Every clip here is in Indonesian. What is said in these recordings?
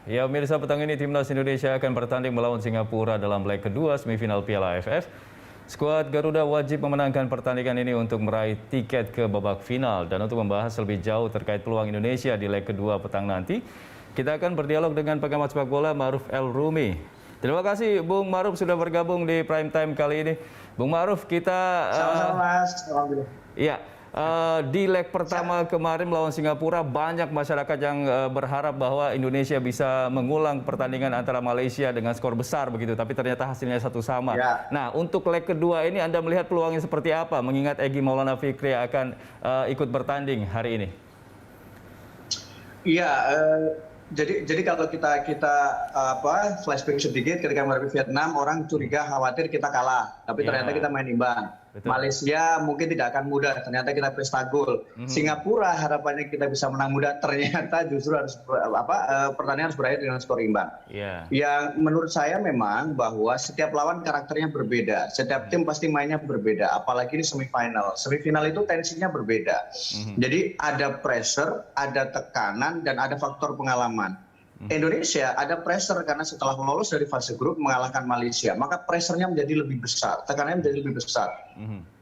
Ya, pemirsa, petang ini Timnas Indonesia akan bertanding melawan Singapura dalam leg kedua semifinal Piala AFF. Skuad Garuda wajib memenangkan pertandingan ini untuk meraih tiket ke babak final. Dan untuk membahas lebih jauh terkait peluang Indonesia di leg kedua petang nanti, kita akan berdialog dengan pengamat sepak bola Ma'ruf El Rumi. Terima kasih Bung Ma'ruf sudah bergabung di Prime Time kali ini. Bung Ma'ruf, kita... Sama-sama Mas, alhamdulillah. Iya. Di leg pertama kemarin melawan Singapura, banyak masyarakat yang berharap bahwa Indonesia bisa mengulang pertandingan antara Malaysia dengan skor besar begitu, tapi ternyata hasilnya 1-1. Ya. Nah, untuk leg kedua ini Anda melihat peluangnya seperti apa, mengingat Egy Maulana Fikri akan ikut bertanding hari ini? Iya, jadi kalau kita flashback sedikit ketika menghadapi Vietnam, orang curiga khawatir kita kalah, tapi ternyata kita main imbang. Betul. Malaysia mungkin tidak akan mudah, ternyata kita pesta gol. Singapura harapannya kita bisa menang mudah, ternyata justru harus pertandingan harus berakhir dengan skor imbang. Yang menurut saya memang bahwa setiap lawan karakternya berbeda, setiap tim pasti mainnya berbeda, apalagi di semifinal. Semifinal itu tensinya berbeda. Jadi ada pressure, ada tekanan, dan ada faktor pengalaman. Indonesia ada pressure karena setelah lolos dari fase grup mengalahkan Malaysia, maka pressure-nya menjadi lebih besar, tekanannya menjadi lebih besar.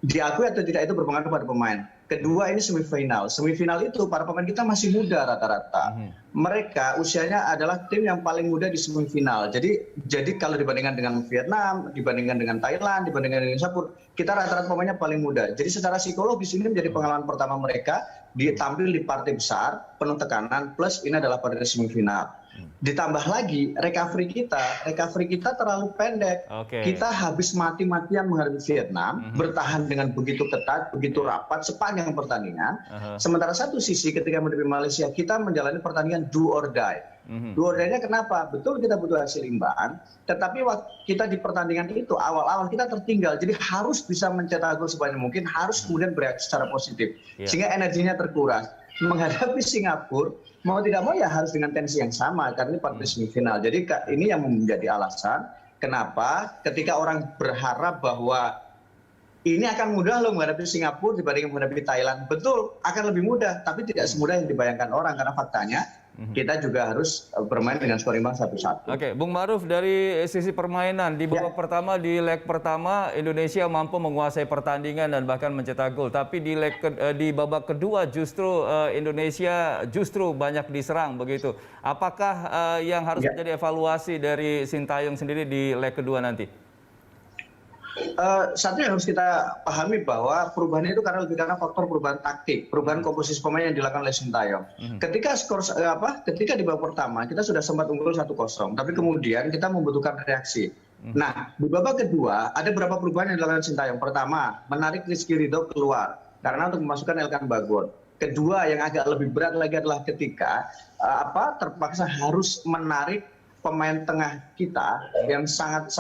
Diakui atau tidak itu berpengaruh pada pemain. Kedua, ini semifinal. Semifinal itu para pemain kita masih muda rata-rata. Mereka usianya adalah tim yang paling muda di semifinal. Jadi kalau dibandingkan dengan Vietnam, dibandingkan dengan Thailand, dibandingkan dengan Singapura, kita rata-rata pemainnya paling muda. Jadi secara psikologis ini menjadi pengalaman pertama mereka ditampil di partai besar, penuh tekanan, plus ini adalah pada semifinal. Ditambah lagi recovery kita terlalu pendek. Kita habis mati-matian menghadapi Vietnam, bertahan dengan begitu ketat, begitu rapat sepanjang pertandingan. Sementara satu sisi ketika menghadapi Malaysia kita menjalani pertandingan do or die. Do or die-nya kenapa? Betul kita butuh hasil imbang, tetapi waktu kita di pertandingan itu awal-awal kita tertinggal. Jadi harus bisa mencetak gol sebanyak mungkin, harus kemudian bereaksi secara positif sehingga energinya terkuras. Menghadapi Singapura mau tidak mau ya harus dengan tensi yang sama karena ini partai semifinal. Jadi ini yang menjadi alasan kenapa ketika orang berharap bahwa ini akan mudah loh menghadapi Singapura dibanding menghadapi Thailand. Betul, akan lebih mudah, tapi tidak semudah yang dibayangkan orang karena faktanya kita juga harus bermain dengan skor imbang 1-1. Oke, Bung Ma'ruf, dari sisi permainan di babak pertama, di leg pertama Indonesia mampu menguasai pertandingan dan bahkan mencetak gol. Tapi di babak kedua justru Indonesia justru banyak diserang begitu. Apakah yang harus menjadi evaluasi dari Sintayong sendiri di leg kedua nanti? Satu yang harus kita pahami bahwa perubahan itu karena faktor perubahan taktik, perubahan komposisi pemain yang dilakukan oleh Sintayong. Ketika di babak pertama kita sudah sempat unggul 1-0, tapi kemudian kita membutuhkan reaksi. Nah, di babak kedua ada beberapa perubahan yang dilakukan Sintayong. Pertama, menarik Rizky Ridho keluar karena untuk memasukkan Elkan Bagot. Kedua, yang agak lebih berat lagi adalah ketika terpaksa harus menarik pemain tengah kita yang sangat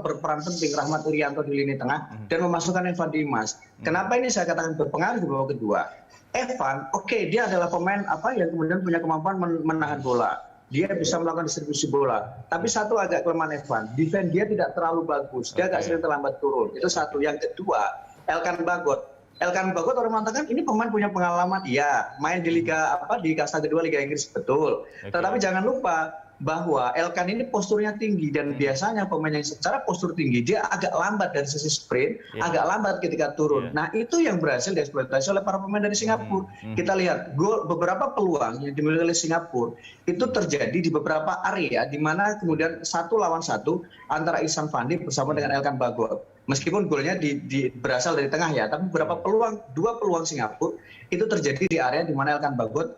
berperan penting, Rahmat Irianto di lini tengah, dan memasukkan Evan Dimas. Kenapa ini saya katakan berpengaruh di babak kedua? Evan, dia adalah pemain yang kemudian punya kemampuan menahan bola. Dia bisa melakukan distribusi bola. Tapi satu agak kelemahan Evan, defense dia tidak terlalu bagus. Dia agak sering terlambat turun. Itu satu. Yang kedua, Elkan Bagot orang mengatakan ini pemain punya pengalaman, main di liga di kasta kedua Liga Inggris, betul. Tetapi jangan lupa bahwa Elkan ini posturnya tinggi dan biasanya pemain yang secara postur tinggi dia agak lambat dari sisi sprint, agak lambat ketika turun. Nah, itu yang berhasil dieksploitasi oleh para pemain dari Singapura. Kita lihat beberapa peluang yang dimiliki oleh Singapura itu terjadi di beberapa area di mana kemudian 1 lawan 1 antara Ihsan Fandi bersama dengan Elkan Bagot. Meskipun golnya berasal dari tengah tapi beberapa dua peluang Singapura itu terjadi di area di mana Elkan Bagot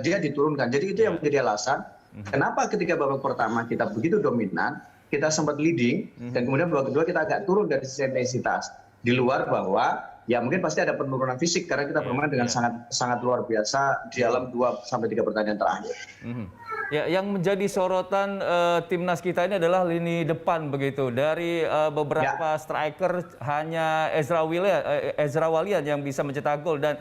dia diturunkan. Jadi itu yang menjadi alasan kenapa ketika babak pertama kita begitu dominan, kita sempat leading, dan kemudian babak kedua kita agak turun dari sisi intensitas. Di luar bahwa mungkin pasti ada penurunan fisik karena kita bermain dengan sangat luar biasa di dalam 2-3 pertandingan terakhir. Ya, yang menjadi sorotan timnas kita ini adalah lini depan begitu. Dari beberapa striker hanya Ezra Walian yang bisa mencetak gol, dan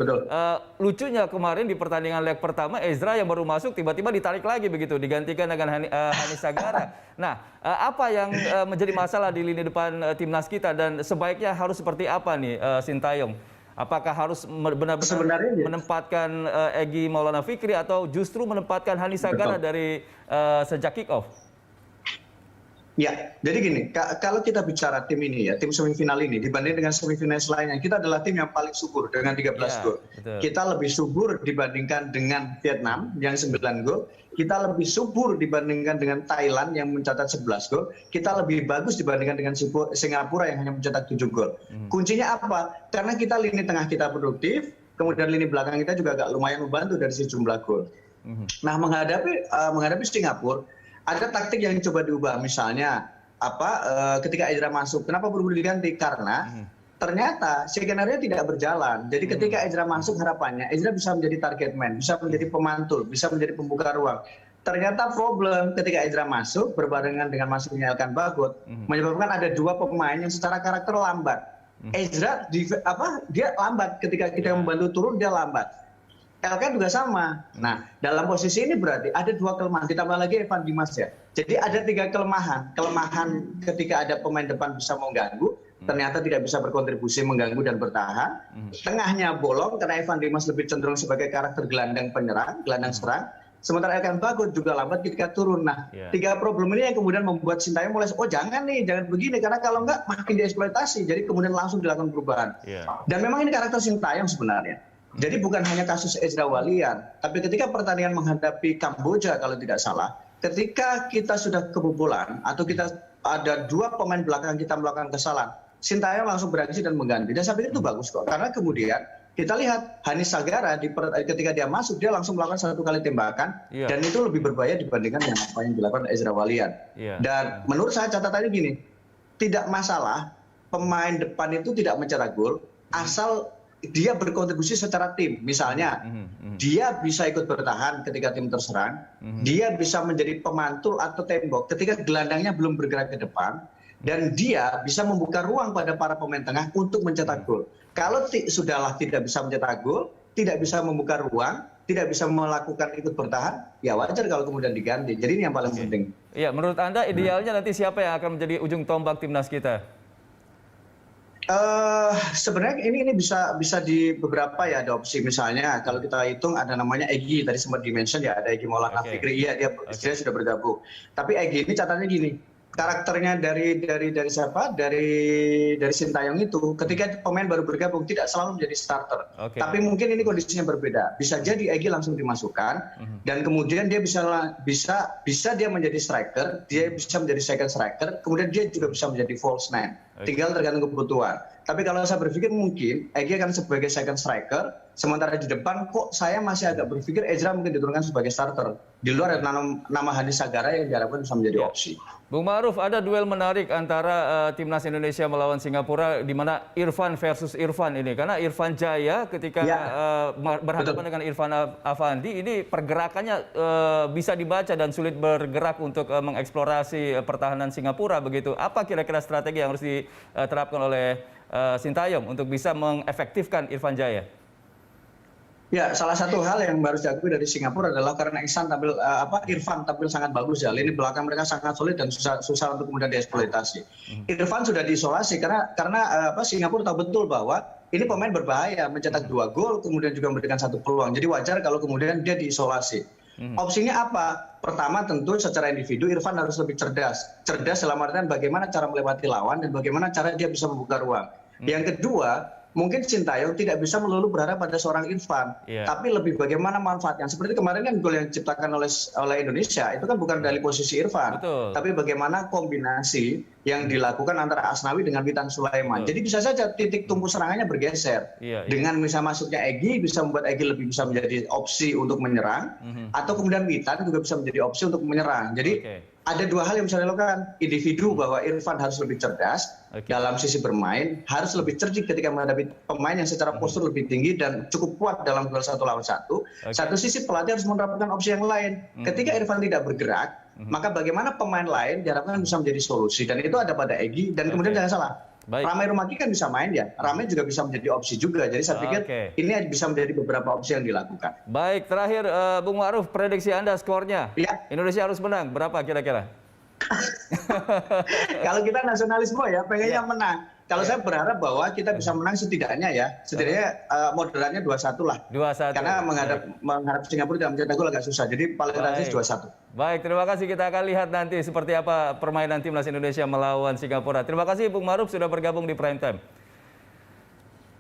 lucunya kemarin di pertandingan leg pertama Ezra yang baru masuk tiba-tiba ditarik lagi begitu, digantikan dengan Hanis Sagara. Nah, apa yang menjadi masalah di lini depan timnas kita dan sebaiknya harus seperti apa nih Sintayong Apakah harus benar-benar Sebenarnya ya. menempatkan Egy Maulana Fikri atau justru menempatkan Hani Sagara Betul. dari sejak kick off? Ya, jadi gini, kalau kita bicara tim ini ya, tim semifinal ini dibanding dengan semifinalis lainnya, kita adalah tim yang paling subur dengan 13 Ya, gol. betul. Kita lebih subur dibandingkan dengan Vietnam yang 9 gol. Kita lebih subur dibandingkan dengan Thailand yang mencatat 11 gol. Kita lebih bagus dibandingkan dengan Singapura yang hanya mencatat 7 gol. Kuncinya apa? Karena kita lini tengah kita produktif, kemudian lini belakang kita juga agak lumayan membantu dari sejumlah gol. Nah, menghadapi Singapura, ada taktik yang coba diubah, misalnya ketika Ezra masuk, kenapa buru-buru diganti? Karena ternyata skenario tidak berjalan. Jadi ketika Ezra masuk, harapannya Ezra bisa menjadi target man, bisa menjadi pemantul, bisa menjadi pembuka ruang. Ternyata problem ketika Ezra masuk berbarengan dengan masuknya Elkan Bagot menyebabkan ada dua pemain yang secara karakter lambat. Ezra dia lambat, ketika kita membantu turun dia lambat. Elkan juga sama. Nah, dalam posisi ini berarti ada dua kelemahan. Ditambah lagi Evan Dimas ya. Jadi ada 3 kelemahan. Kelemahan ketika ada pemain depan bisa mengganggu, ternyata tidak bisa berkontribusi mengganggu dan bertahan. Tengahnya bolong karena Evan Dimas lebih cenderung sebagai karakter gelandang penyerang, gelandang serang. Sementara Elkan Bagot juga lambat ketika turun. Nah, 3 problem ini yang kemudian membuat Sintayong mulai, jangan begini, karena kalau enggak makin dieksploitasi. Jadi kemudian langsung dilakukan perubahan. Dan memang ini karakter Sintayong sebenarnya. Jadi bukan hanya kasus Ezra Walian, tapi ketika pertandingan menghadapi Kamboja kalau tidak salah, ketika kita sudah kebobolan atau kita ada 2 pemain belakang kita melakukan kesalahan, Sintayong langsung bereaksi dan mengganti. Dan saya pikir itu bagus kok, karena kemudian kita lihat Hani Sagara ketika dia masuk, dia langsung melakukan 1 kali tembakan, dan itu lebih berbahaya dibandingkan yang apa yang dilakukan Ezra Walian. Dan menurut saya catatannya gini, tidak masalah pemain depan itu tidak mencetak gol, asal dia berkontribusi secara tim. Misalnya, dia bisa ikut bertahan ketika tim terserang, dia bisa menjadi pemantul atau tembok ketika gelandangnya belum bergerak ke depan, dan dia bisa membuka ruang pada para pemain tengah untuk mencetak gol. Kalau sudahlah tidak bisa mencetak gol, tidak bisa membuka ruang, tidak bisa melakukan ikut bertahan, ya wajar kalau kemudian diganti. Jadi ini yang paling penting. Iya, menurut Anda idealnya nanti siapa yang akan menjadi ujung tombak timnas kita? Sebenarnya ini bisa di beberapa ya, ada opsi. Misalnya kalau kita hitung ada namanya Egy, tadi sempat dimention ya, ada Egy Maulana Fikri. Iya, dia sudah bergabung. Tapi Egy ini catatannya gini, karakternya dari siapa? Dari Sintayong itu, ketika pemain baru bergabung tidak selalu menjadi starter. Tapi mungkin ini kondisinya berbeda. Bisa jadi Egy langsung dimasukkan dan kemudian dia bisa dia menjadi striker, dia bisa menjadi second striker, kemudian dia juga bisa menjadi false nine. Tinggal tergantung kebutuhan. Tapi kalau saya berpikir mungkin Egy akan sebagai second striker, sementara di depan kok saya masih agak berpikir Ezra mungkin diturunkan sebagai starter. Di luar ada nama Hani Sagara yang diharapkan bisa menjadi opsi. Bung Ma'ruf, ada duel menarik antara timnas Indonesia melawan Singapura, di mana Irfan versus Irfan ini. Karena Irfan Jaya ketika berhadapan dengan Irfan Afandi, ini pergerakannya bisa dibaca dan sulit bergerak untuk mengeksplorasi pertahanan Singapura begitu. Apa kira-kira strategi yang harus diterapkan oleh Sintayong untuk bisa mengefektifkan Irfan Jaya? Ya, salah satu hal yang harus diakui dari Singapura adalah karena Irfan tampil sangat bagus ya. Lini belakang mereka sangat solid dan susah untuk kemudian dieksploitasi. Irfan sudah diisolasi karena Singapura tahu betul bahwa ini pemain berbahaya, mencetak 2 gol kemudian juga memberikan 1 peluang. Jadi wajar kalau kemudian dia diisolasi. Opsinya apa? Pertama tentu secara individu Irfan harus lebih cerdas. Cerdas dalam artian bagaimana cara melewati lawan dan bagaimana cara dia bisa membuka ruang. Yang kedua, mungkin Sintayong tidak bisa melulu berharap pada seorang Irfan, tapi lebih bagaimana manfaatnya. Seperti kemarin kan gol yang diciptakan oleh Indonesia itu kan bukan dari posisi Irfan, tapi bagaimana kombinasi yang dilakukan antara Asnawi dengan Witan Sulaiman. Jadi bisa saja titik tumpu serangannya bergeser. Dengan misalnya masuknya Egy bisa membuat Egy lebih bisa menjadi opsi untuk menyerang, atau kemudian Witan juga bisa menjadi opsi untuk menyerang. Jadi ada 2 hal yang bisa dilakukan. Individu bahwa Irfan harus lebih cerdas dalam sisi bermain, harus lebih cerdik ketika menghadapi pemain yang secara postur lebih tinggi dan cukup kuat dalam duel 1 lawan 1. Satu sisi pelatih harus menerapkan opsi yang lain. Ketika Irfan tidak bergerak, maka bagaimana pemain lain diharapkan bisa menjadi solusi, dan itu ada pada Egy. Dan kemudian jangan salah, Ramai Rumaki kan bisa main ya, Ramai juga bisa menjadi opsi juga. Jadi saya pikir ini bisa menjadi beberapa opsi yang dilakukan. Baik, terakhir Bung Ma'ruf, prediksi Anda skornya. Indonesia harus menang, berapa kira-kira? Kalau kita nasionalisme ya, pengennya menang. Kalau saya berharap bahwa kita bisa menang setidaknya moderatnya 2-1 lah. 2-1. Karena menghadap Singapura dalam mencetak gol agak susah. Jadi paling realistis 2-1. Baik, terima kasih. Kita akan lihat nanti seperti apa permainan timnas Indonesia melawan Singapura. Terima kasih Bung Maruf sudah bergabung di Prime Time.